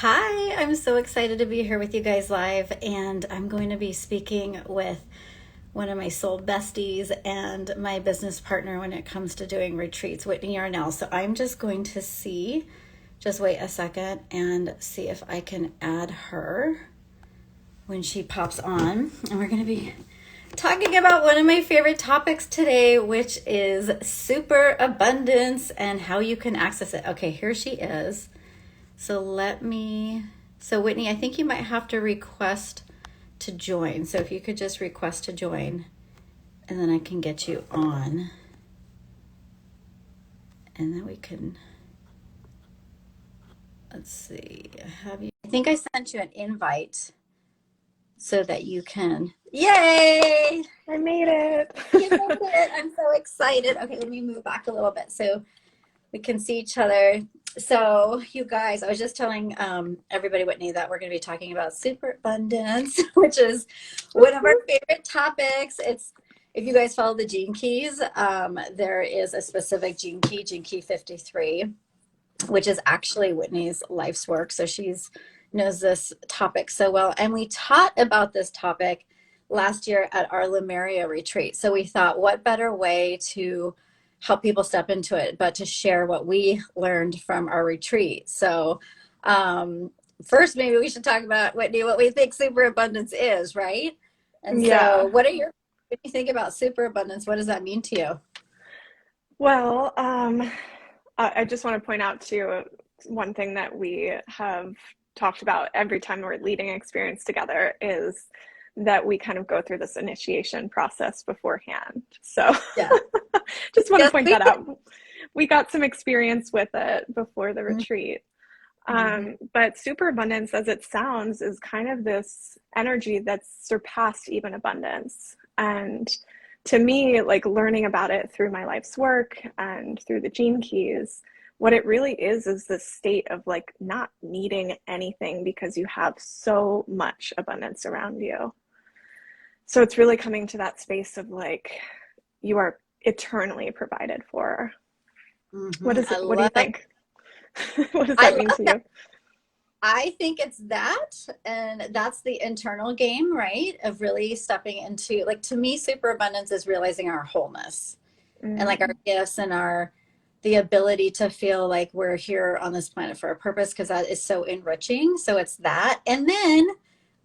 Hi, I'm so excited to be here with you guys live, and I'm going to be speaking with one of my soul besties and my business partner when it comes to doing retreats, Whitney Yarnell. So I'm just going to just wait a second and see if I can add her when she pops on. And we're going to be talking about one of my favorite topics today, which is super abundance and how you can access it. Okay, here she is. So Whitney, I think you might have to request to join. So if you could just request to join, and then I can get you on. And then we can, let's see, I think I sent you an invite so that you can, yay! I made it. You made it. I'm so excited. Okay, let me move back a little bit so we can see each other. So, you guys, I was just telling everybody, Whitney, that we're going to be talking about superabundance, which is one of our favorite topics. It's if you guys follow the Gene Keys, there is a specific Gene Key 53, which is actually Whitney's life's work. So she's knows this topic so well, and we taught about this topic last year at our Lemuria retreat. So we thought, what better way to help people step into it, but to share what we learned from our retreat. So first, maybe we should talk about, Whitney, what we think superabundance is, right? And so Yeah. what do you think about superabundance? What does that mean to you? Well, I just want to point out too, one thing that we have talked about every time we're leading experience together is that we kind of go through this initiation process beforehand. So Yeah. just want to Yes, point we that out. We got some experience with it before the did. retreat. Mhm. But superabundance, as it sounds, is kind of this energy that's surpassed even abundance. And to me, like learning about it through my life's work and through the gene keys, what it really is this state of like not needing anything because you have so much abundance around you. So it's really coming to that space of like you are eternally provided for. Mhm. What do you think? What does I that mean love to that. you? I think it's that, and that's the internal game, right? Of really stepping into, like, to me, superabundance is realizing our wholeness and like our Mm, gifts and the ability to feel like we're here on this planet for a purpose, because that is so enriching. So it's that. And then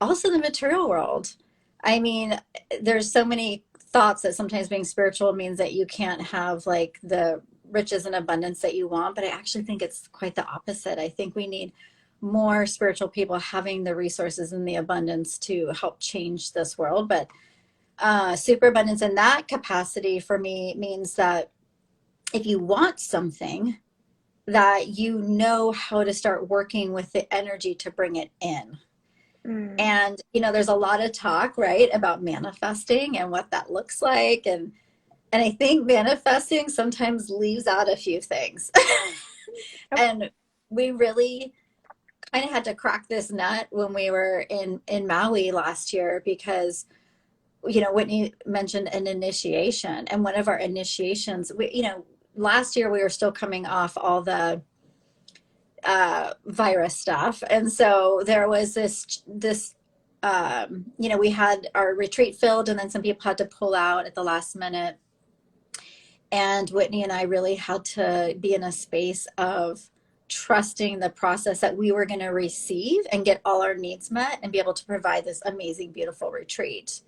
also the material world. I mean, there's so many thoughts that sometimes being spiritual means that you can't have like the riches and abundance that you want, but I actually think it's quite the opposite. I think we need more spiritual people having the resources and the abundance to help change this world. But superabundance in that capacity for me means that if you want something, that you know how to start working with the energy to bring it in. mm. And there's a lot of talk, right, about manifesting and what that looks like, and I think manifesting sometimes leaves out a few things. Yep. And we really kind of had to crack this nut when we were in Maui last year, because Whitney mentioned an initiation, and one of our initiations, last year we were still coming off all the virus stuff, and so there was this we had our retreat filled, and then some people had to pull out at the last minute, and Whitney and I really had to be in a space of trusting the process that we were going to receive and get all our needs met and be able to provide this amazing, beautiful retreat.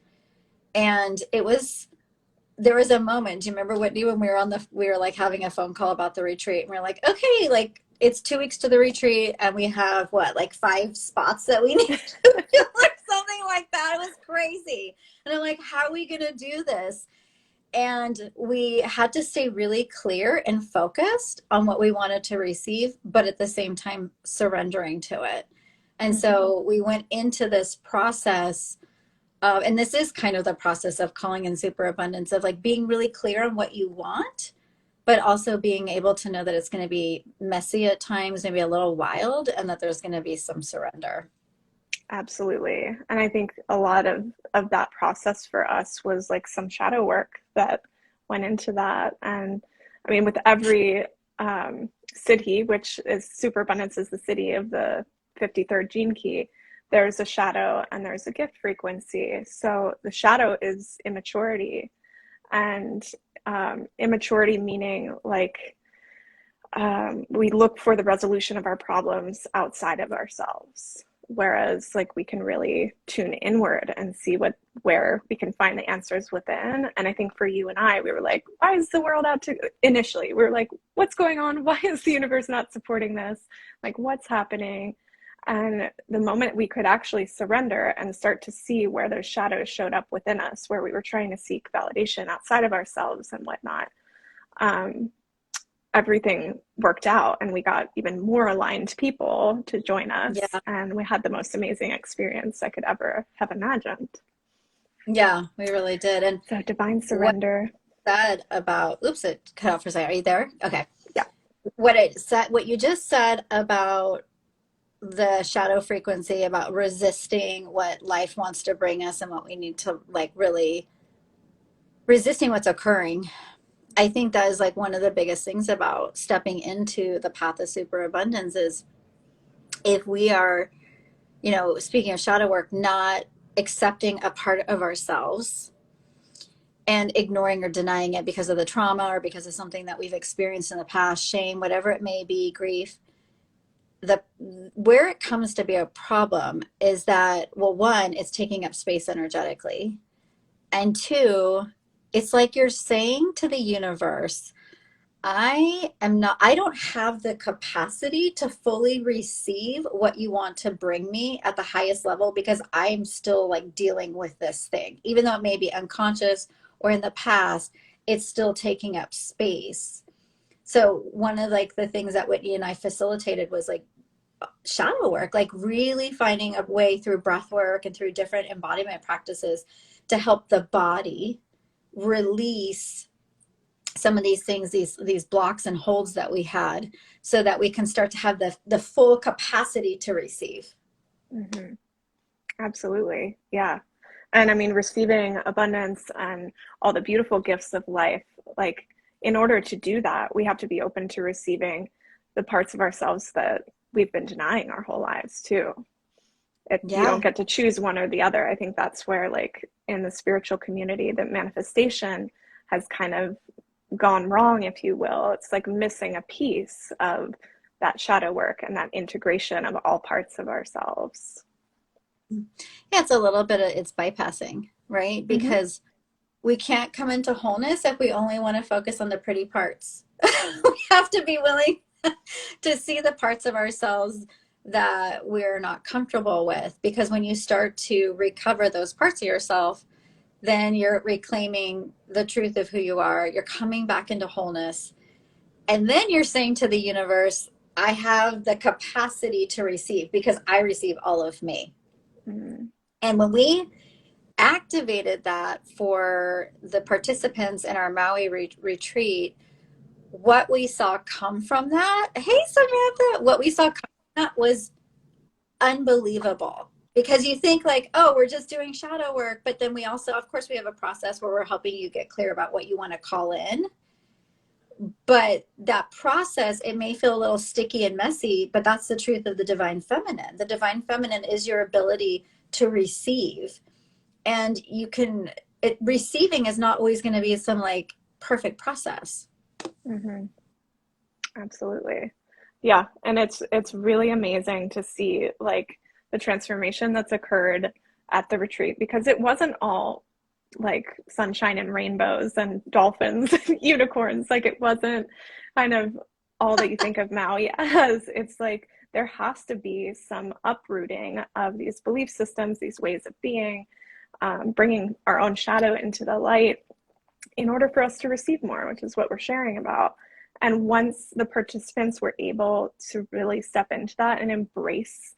And there was a moment, do you remember, Whitney, when we were like having a phone call about the retreat, and we are like, okay, like it's 2 weeks to the retreat, and we have what, like 5 spots that we need to fill or something like that. It was crazy. And I'm like, how are we going to do this? And we had to stay really clear and focused on what we wanted to receive, but at the same time surrendering to it. And Mhm. so we went into this process, and this is kind of the process of calling in superabundance, of like being really clear on what you want, but also being able to know that it's going to be messy at times, maybe a little wild, and that there's going to be some surrender. Absolutely. And I think a lot of that process for us was like some shadow work that went into that. And I mean, with every city, which is superabundance is the city of the 53rd gene key, there's a shadow and there's a gift frequency. So the shadow is immaturity, and immaturity meaning like we look for the resolution of our problems outside of ourselves, whereas like we can really tune inward and see where we can find the answers within. And I think for you and I, we were like, why is the world out to, initially we were like, what's going on, why is the universe not supporting this, like what's happening? And the moment we could actually surrender and start to see where those shadows showed up within us, where we were trying to seek validation outside of ourselves and whatnot, everything worked out, and we got even more aligned people to join us. Yeah. And we had the most amazing experience I could ever have imagined. Yeah, we really did. And So divine what surrender. said about, oops, it cut out for a second. Are you there? Okay. Yeah. What you just said about the shadow frequency, about resisting what life wants to bring us and what we need to like really resisting what's occurring. I think that is like one of the biggest things about stepping into the path of superabundance is if we are, speaking of shadow work, not accepting a part of ourselves and ignoring or denying it because of the trauma or because of something that we've experienced in the past, shame, whatever it may be, grief. Where it comes to be a problem is that, well, one, it's taking up space energetically. And two, it's like you're saying to the universe, I don't have the capacity to fully receive what you want to bring me at the highest level because I'm still like dealing with this thing. Even though it may be unconscious or in the past, it's still taking up space. So one of like the things that Whitney and I facilitated was like shadow work, like really finding a way through breath work and through different embodiment practices to help the body release some of these things, these blocks and holds that we had, so that we can start to have the full capacity to receive. Mm-hmm. Absolutely. Yeah. And I mean, receiving abundance and all the beautiful gifts of life, like in order to do that, we have to be open to receiving the parts of ourselves that we've been denying our whole lives too. You don't Yeah. get to choose one or the other. I think that's where, like, in the spiritual community, the manifestation has kind of gone wrong, if you will. It's like missing a piece of that shadow work and that integration of all parts of ourselves. Yeah, it's a little bit of it's bypassing, right? Mm-hmm. Because we can't come into wholeness if we only want to focus on the pretty parts. We have to be willing to see the parts of ourselves that we're not comfortable with. Because when you start to recover those parts of yourself, then you're reclaiming the truth of who you are. You're coming back into wholeness. And then you're saying to the universe, I have the capacity to receive because I receive all of me. Mm-hmm. And when we activated that for the participants in our Maui retreat, what we saw come from that, hey, Samantha, what we saw come from that was unbelievable. Because you think like, oh, we're just doing shadow work. But then we also, of course, we have a process where we're helping you get clear about what you want to call in. But that process, it may feel a little sticky and messy, but that's the truth of the divine feminine. The divine feminine is your ability to receive. And receiving is not always going to be some like perfect process. Mm-hmm. Absolutely. Yeah, and it's really amazing to see like the transformation that's occurred at the retreat, because it wasn't all like sunshine and rainbows and dolphins and unicorns. Like it wasn't kind of all that you think of Maui as. It's like there has to be some uprooting of these belief systems, these ways of being, bringing our own shadow into the light in order for us to receive more, which is what we're sharing about. And once the participants were able to really step into that and embrace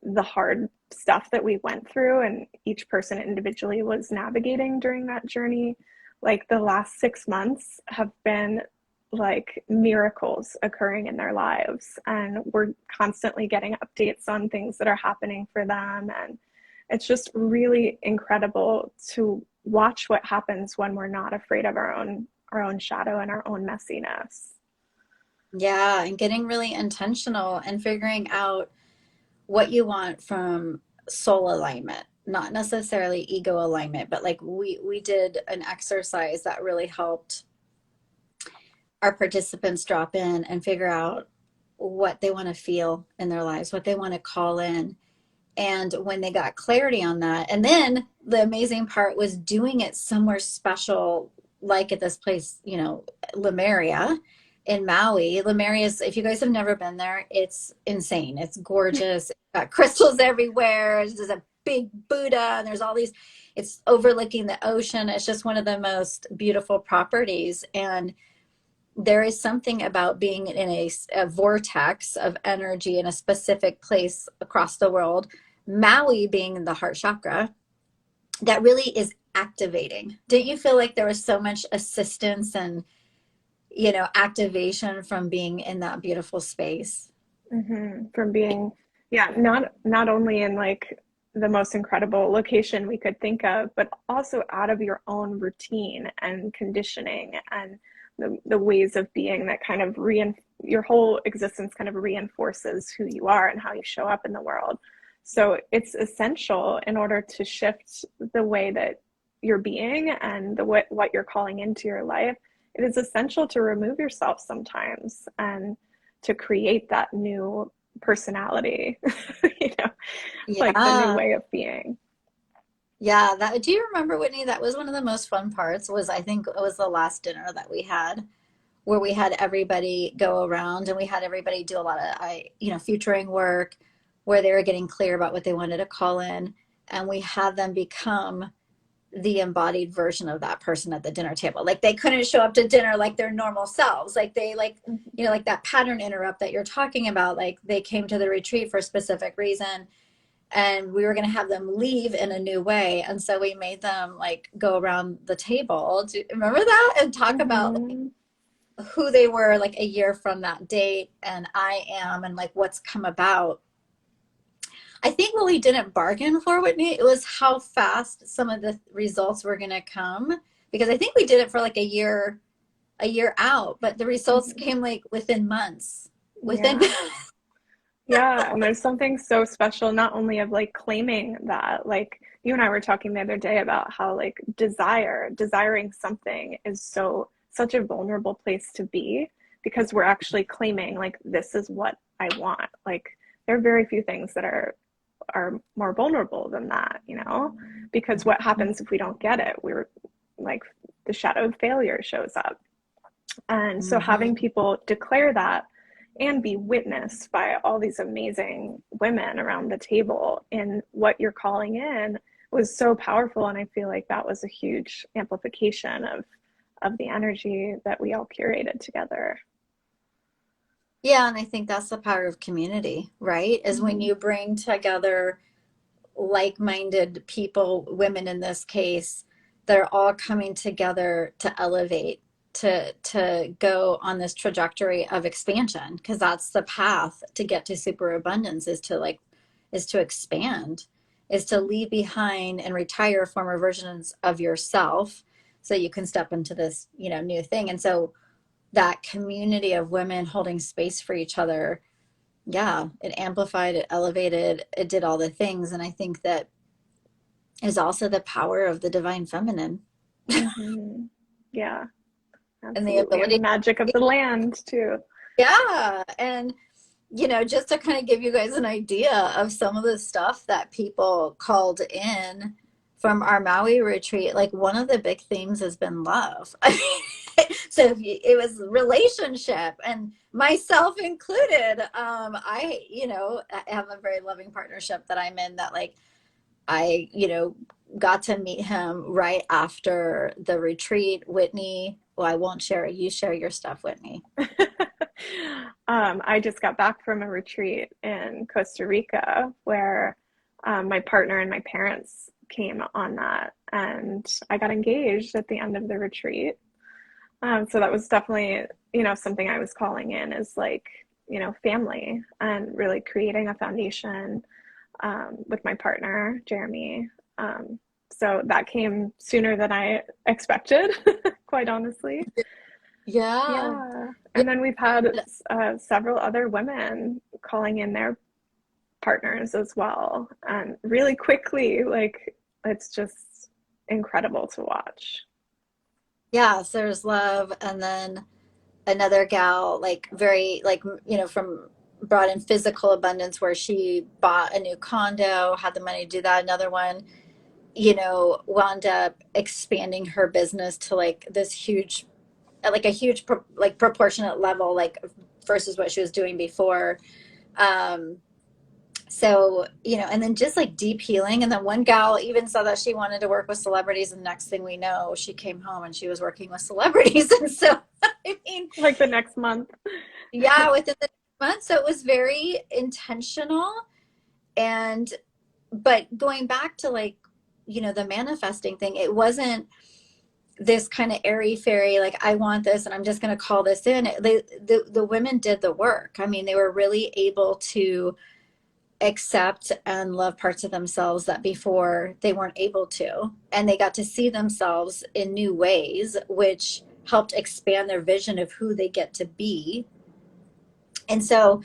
the hard stuff that we went through and each person individually was navigating during that journey, like the last 6 months have been like miracles occurring in their lives. And we're constantly getting updates on things that are happening for them. And it's just really incredible to watch what happens when we're not afraid of our own shadow and our own messiness. Yeah, and getting really intentional and figuring out what you want from soul alignment, not necessarily ego alignment, but like we did an exercise that really helped our participants drop in and figure out what they want to feel in their lives, what they want to call in. And when they got clarity on that, and then the amazing part was doing it somewhere special, like at this place, you know, Lemuria in Maui. Lemuria is, if you guys have never been there, it's insane. It's gorgeous. It's got crystals everywhere. There's a big Buddha, and there's all these, it's overlooking the ocean. It's just one of the most beautiful properties. And there is something about being in a vortex of energy in a specific place across the world, Maui being in the heart chakra, that really is activating. Didn't you feel like there was so much assistance and, you know, activation from being in that beautiful space? From being, yeah, not only in like the most incredible location we could think of, but also out of your own routine and conditioning and the ways of being that kind of your whole existence kind of reinforces who you are and how you show up in the world. So it's essential in order to shift the way that you're being and what you're calling into your life. It is essential to remove yourself sometimes and to create that new personality, you know, like the new Yeah. way of being. Yeah, that, do you remember, Whitney? That was one of the most fun parts, was I think it was the last dinner that we had, where we had everybody go around and we had everybody do a lot of you know, futuring work, where they were getting clear about what they wanted to call in, and we had them become the embodied version of that person at the dinner table. Like they couldn't show up to dinner like their normal selves. Like they, like, you know, like that pattern interrupt that you're talking about, like they came to the retreat for a specific reason and we were going to have them leave in a new way. And so we made them like go around the table. Do you remember that? And talk about like Mm-hmm. who they were like a year from that date, and I am, and like what's come about. I think what we didn't bargain for, Whitney, it was how fast some of the results were going to come, because I think we did it for like a year out, but the results Mm-hmm. came like within months. Within Yeah. Yeah, and there's something so special not only of like claiming that, like you and I were talking the other day about how like desiring something is such a vulnerable place to be because we're actually claiming like this is what I want. Like there are very few things that are more vulnerable than that, you know? Because what happens if we don't get it? We're like the shadow of failure shows up. And so Mhm. having people declare that and be witnessed by all these amazing women around the table in what you're calling in was so powerful. And I feel like that was a huge amplification of the energy that we all curated together. Yeah, and I think that's the power of community, right? Is when Mm-hmm. you bring together like-minded people, women in this case, they're all coming together to elevate, to go on this trajectory of expansion, because that's the path to get to superabundance, is to like, is to expand, is to leave behind and retire former versions of yourself so you can step into this, you know, new thing. And so that community of women holding space for each other, yeah, it amplified, it elevated, it did all the things. And I think that is also the power of the divine feminine Mm-hmm. Yeah, and the absolutely. And the ability. magic of the land too. Yeah. And, you know, just to kind of give you guys an idea of some of the stuff that people called in from our Maui retreat, like one of the big themes has been love. I mean, so if it was relationship, and myself included. I, you know, I have a very loving partnership that I'm in, that like I, you know, got to meet him right after the retreat. Whitney, well, I won't share it. You share your stuff, Whitney. I just got back from a retreat in Costa Rica where my partner and my parents came on that, and I got engaged at the end of the retreat. So that was definitely, you know, something I was calling in is like, you know, family and really creating a foundation with my partner, Jeremy. So that came sooner than I expected, quite honestly. Yeah. Yeah. Yeah. And then we've had several other women calling in their partners as well. And really quickly, like it's just incredible to watch. Yeah, so there's love, and then another gal, like very, like, from brought in physical abundance where she bought a new condo, had the money to do that. Another one, wound up expanding her business to like this huge, like a huge, like proportionate level, like versus what she was doing before. Um, so, and then just like deep healing. And then one gal even said that she wanted to work with celebrities. And next thing we know, she came home and she was working with celebrities. And so, I mean, Like the next month. yeah, within the month. So it was very intentional. And, but going back to like, the manifesting thing, it wasn't this kind of airy fairy, like, I want this and I'm just going to call this in. The women did the work. I mean, they were really able to accept and love parts of themselves that before they weren't able to. And they got to see themselves in new ways, which helped expand their vision of who they get to be. And so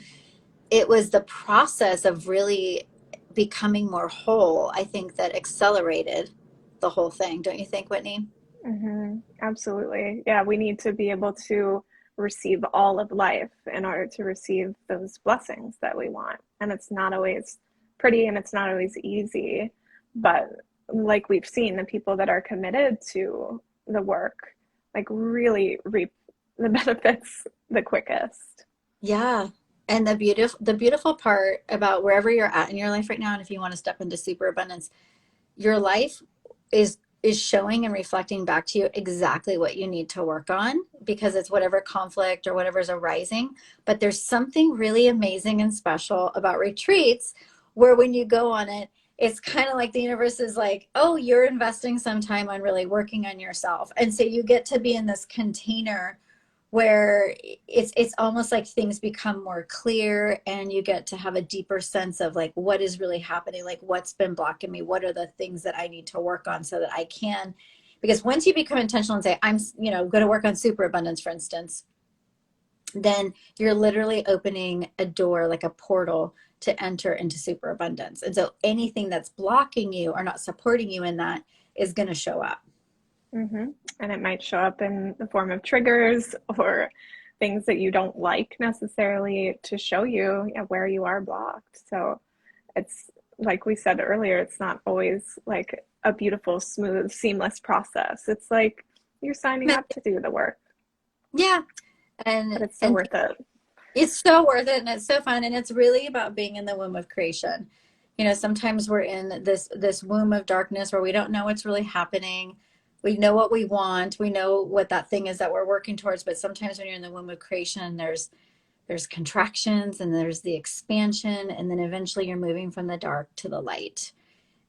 it was the process of really becoming more whole, I think, that accelerated the whole thing. Don't you think, Whitney? Absolutely. Yeah, we need to be able to receive all of life in order to receive those blessings that we want. And it's not always pretty and it's not always easy. But like we've seen, the people that are committed to the work, like really reap the benefits the quickest. Yeah. And the beautiful part about wherever you're at in your life right now, and if you want to step into superabundance, your life is showing and reflecting back to you exactly what you need to work on, because it's whatever conflict or whatever's arising. But there's something really amazing and special about retreats where when you go on it, it's kind of like the universe is like, oh, you're investing some time on really working on yourself. And so you get to be in this container where it's almost like things become more clear, and you get to have a deeper sense of like what is really happening, like what's been blocking me, what are the things that I need to work on so that I can. Because once you become intentional and say, I'm going to work on superabundance, for instance, then you're literally opening a door, like a portal, to enter into superabundance. And so anything that's blocking you or not supporting you in that is going to show up. And it might show up in the form of triggers or things that you don't like necessarily, to show you, yeah, where you are blocked. So it's like we said earlier, it's not always like a beautiful, smooth, seamless process. It's like you're signing up to do the work, Yeah. but and it's so and worth it. it's so worth it, and it's so fun, and it's really about being in the womb of creation. Sometimes we're in this womb of darkness where we don't know what's really happening. We know what we want, we know what that thing is that we're working towards, but sometimes when you're in the womb of creation, there's contractions, and there's the expansion, and then eventually you're moving from the dark to the light.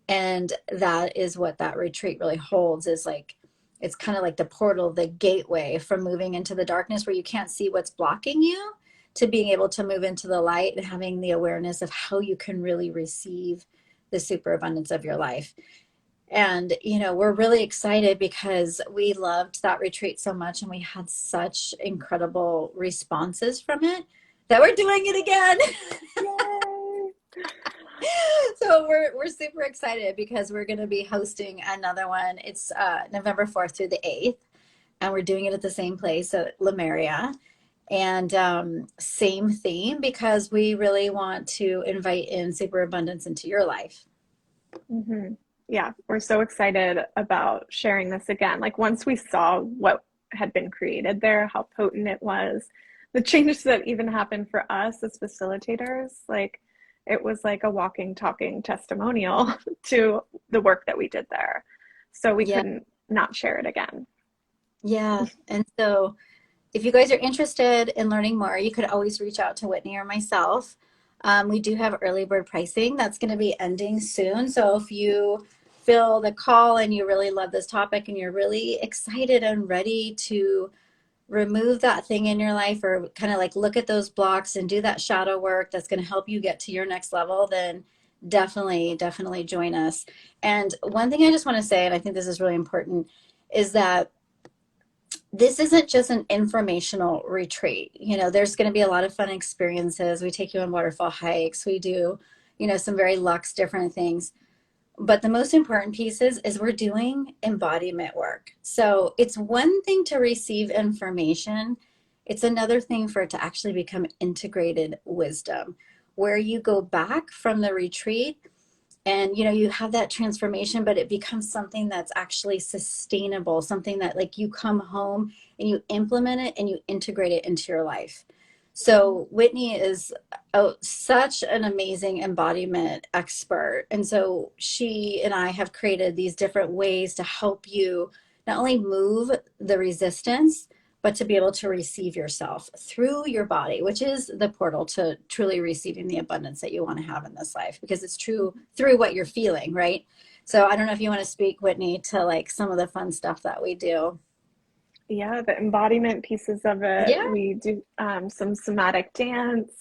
And that is what that retreat really holds, is like, it's kind of like the portal, the gateway from moving into the darkness where you can't see what's blocking you, to being able to move into the light and having the awareness of how you can really receive the superabundance of your life. And we're really excited because we loved that retreat so much, and we had such incredible responses from it that we're doing it again. Yay! So we're super excited because we're going to be hosting another one. It's November 4th through the 8th, and we're doing it at the same place at Lemuria. And same theme, because we really want to invite in superabundance into your life. hmm Yeah, we're so excited about sharing this again. Like once we saw what had been created there, how potent it was, the changes that even happened for us as facilitators, like it was like a walking, talking testimonial to the work that we did there. So we Yeah. couldn't not share it again. Yeah. And so if you guys are interested in learning more, you could always reach out to Whitney or myself. We do have early bird pricing that's going to be ending soon. So if you feel the call and you really love this topic and you're really excited and ready to remove that thing in your life, or kind of like look at those blocks and do that shadow work that's going to help you get to your next level, then definitely join us. And one thing I just want to say, and I think this is really important, is that this isn't just an informational retreat. There's going to be a lot of fun experiences. We take you on waterfall hikes. We do, some very luxe different things. But the most important piece is we're doing embodiment work. So it's one thing to receive information. It's another thing for it to actually become integrated wisdom, where you go back from the retreat and you have that transformation, but it becomes something that's actually sustainable, something that like you come home and you implement it and you integrate it into your life. So Whitney is such an amazing embodiment expert, and so she and I have created these different ways to help you not only move the resistance, but to be able to receive yourself through your body, which is the portal to truly receiving the abundance that you want to have in this life, because it's true through what you're feeling, right? So I don't know if you want to speak, Whitney, to like some of the fun stuff that we do. Yeah, the embodiment pieces of it. Yeah. We do some somatic dance,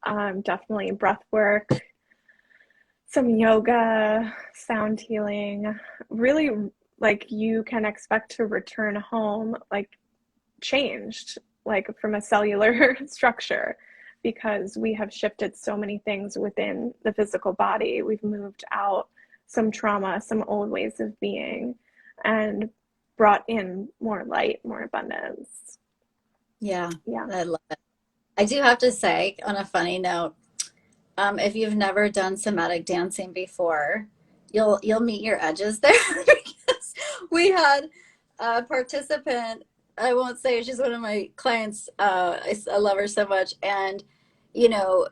definitely breath work, some yoga, sound healing. Really, like you can expect to return home like changed, like from a cellular structure, because we have shifted so many things within the physical body. We've moved out some trauma, some old ways of being, and brought in more light, more abundance. Yeah, Yeah. I love it. I do have to say, on a funny note, if you've never done somatic dancing before, you'll meet your edges there because we had a participant. I won't say she's one of my clients. I love her so much, and you know,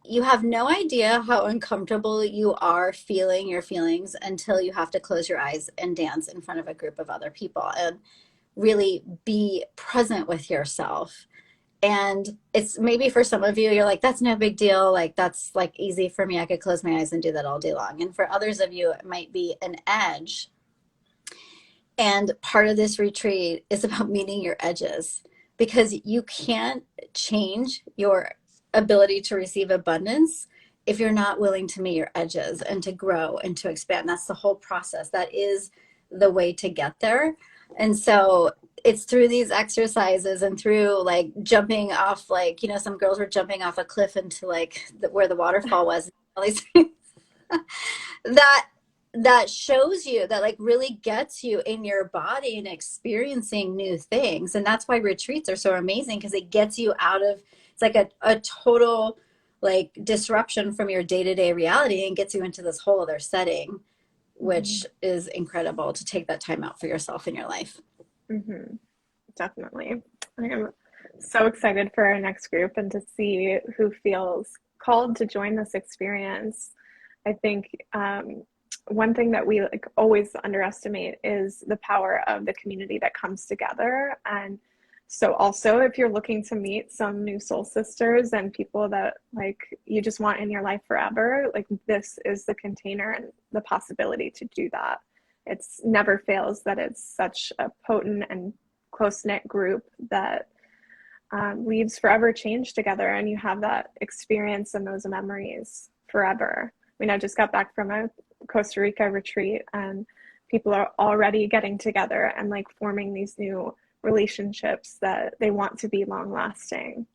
you have no idea how uncomfortable you are feeling your feelings until you have to close your eyes and dance in front of a group of other people and really be present with yourself. And it's maybe for some of you, you're like, that's no big deal. Like, that's like easy for me. I could close my eyes and do that all day long. And for others of you, it might be an edge. And part of this retreat is about meeting your edges, because you can't change your ability to receive abundance if you're not willing to meet your edges and to grow and to expand. That's the whole process. That is the way to get there. And so it's through these exercises and through like jumping off, like, some girls were jumping off a cliff into like where the waterfall was. All these that that shows you, that like really gets you in your body and experiencing new things. And that's why retreats are so amazing, because it gets you out of, it's like a total like disruption from your day-to-day reality and gets you into this whole other setting, Mm-hmm. which is incredible to take that time out for yourself in your life. Mm-hmm. Definitely. I am so excited for our next group and to see who feels called to join this experience. I think one thing that we like always underestimate is the power of the community that comes together. And so also if you're looking to meet some new soul sisters and people that like you just want in your life forever, like this is the container and the possibility to do that. It's never fails that it's such a potent and close-knit group that leaves forever changed together, and you have that experience and those memories forever. I mean, I just got back from a Costa Rica retreat, and people are already getting together and like forming these new relationships that they want to be long lasting.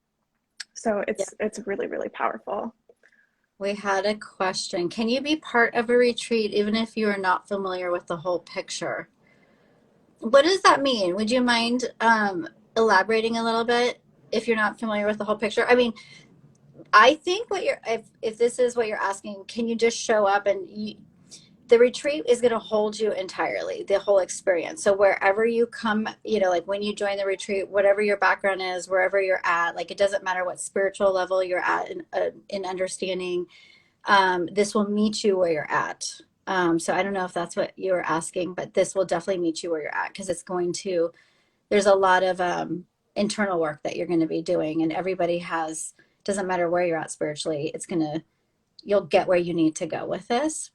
So Yeah. it's really, really powerful. We had a question. Can you be part of a retreat even if you are not familiar with the whole picture? What does that mean? Would you mind elaborating a little bit if you're not familiar with the whole picture? I mean, I think what you're, if this is what you're asking, can you just show up and the retreat is going to hold you entirely, the whole experience. So wherever you come, like when you join the retreat, whatever your background is, wherever you're at, like it doesn't matter what spiritual level you're at in understanding, this will meet you where you're at. So I don't know if that's what you were asking, but this will definitely meet you where you're at, because it's going to, there's a lot of internal work that you're going to be doing, and everybody has, doesn't matter where you're at spiritually, it's going to, you'll get where you need to go with this.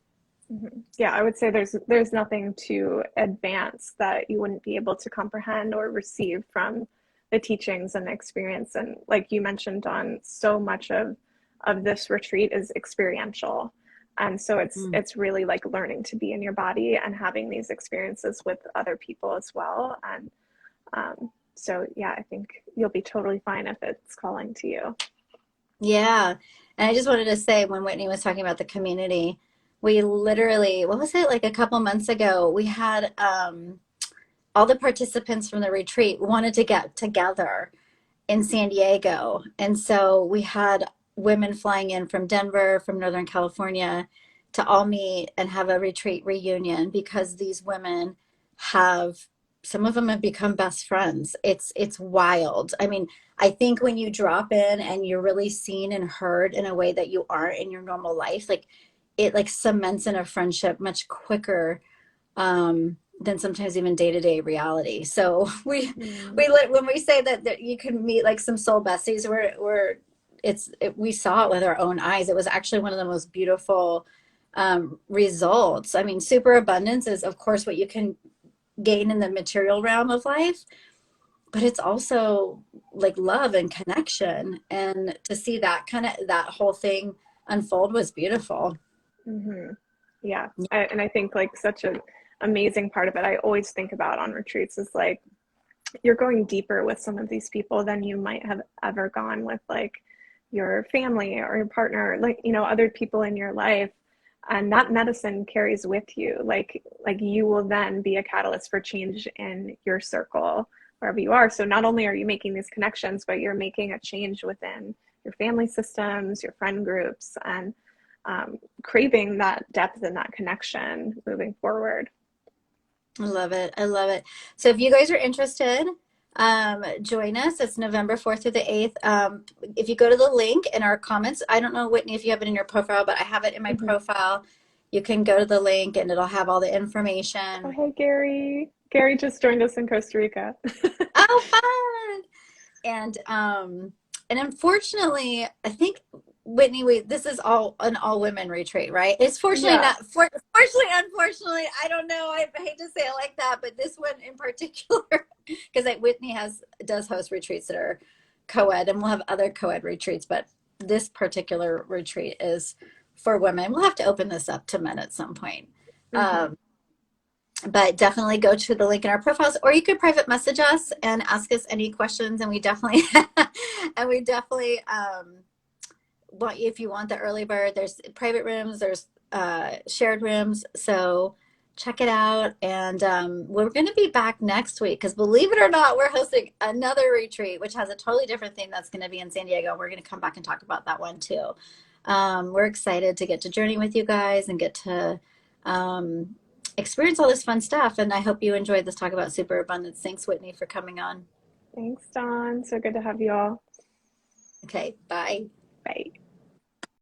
Mm-hmm. Yeah, I would say there's nothing too advanced that you wouldn't be able to comprehend or receive from the teachings and the experience. And like you mentioned, on so much of this retreat is experiential. And so Mm. it's really like learning to be in your body and having these experiences with other people as well. And so yeah, I think you'll be totally fine if it's calling to you. Yeah. And I just wanted to say, when Whitney was talking about the community, we literally, what was it, like a couple months ago, we had all the participants from the retreat wanted to get together in San Diego. And so we had women flying in from Denver, from Northern California to all meet and have a retreat reunion because these women have, some of them have become best friends. It's wild. I mean, I think when you drop in and you're really seen and heard in a way that you aren't in your normal life, like it like cements in a friendship much quicker than sometimes even day-to-day reality. So Mm. when we say that you can meet like some soul besties, we saw it with our own eyes. It was actually one of the most beautiful results. I mean, superabundance is of course what you can gain in the material realm of life, but it's also like love and connection. And to see that kind of that whole thing unfold was beautiful. Hmm. Yeah. And I think like such an amazing part of it, I always think about on retreats is like you're going deeper with some of these people than you might have ever gone with like your family or your partner, like, you know, other people in your life. And that medicine carries with you. Like you will then be a catalyst for change in your circle wherever you are. So not only are you making these connections, but you're making a change within your family systems, your friend groups, and craving that depth and that connection moving forward. I love it. I love it. So if you guys are interested, join us. It's November 4th through the 8th. If you go to the link in our comments, I don't know, Whitney, if you have it in your profile, but I have it in my Mm-hmm. profile. You can go to the link and it'll have all the Oh, information. hey, Gary. Gary just joined us in Costa Rica. Oh, fun. And unfortunately, I think Whitney, this is all an all women retreat, right? It's fortunately Yeah. not fortunately, unfortunately, I don't know. I hate to say it like that, but this one in particular, because like Whitney does host retreats that are co-ed, and we'll have other co-ed retreats, but this particular retreat is for women. We'll have to open this up to men at some point. Mm-hmm. But definitely go to the link in our profiles, or you could private message us and ask us any questions, and we definitely want you, if you want the early bird, there's private rooms, there's shared rooms, so check it out. And we're going to be back next week because, believe it or not, we're hosting another retreat which has a totally different theme that's going to be in San Diego. We're going to come back and talk about that one too. We're excited to get to journey with you guys and get to experience all this fun stuff. And I hope you enjoyed this talk about superabundance. Thanks, Whitney, for coming on. Thanks, Dawn. So good to have you all. Okay, bye. Bye.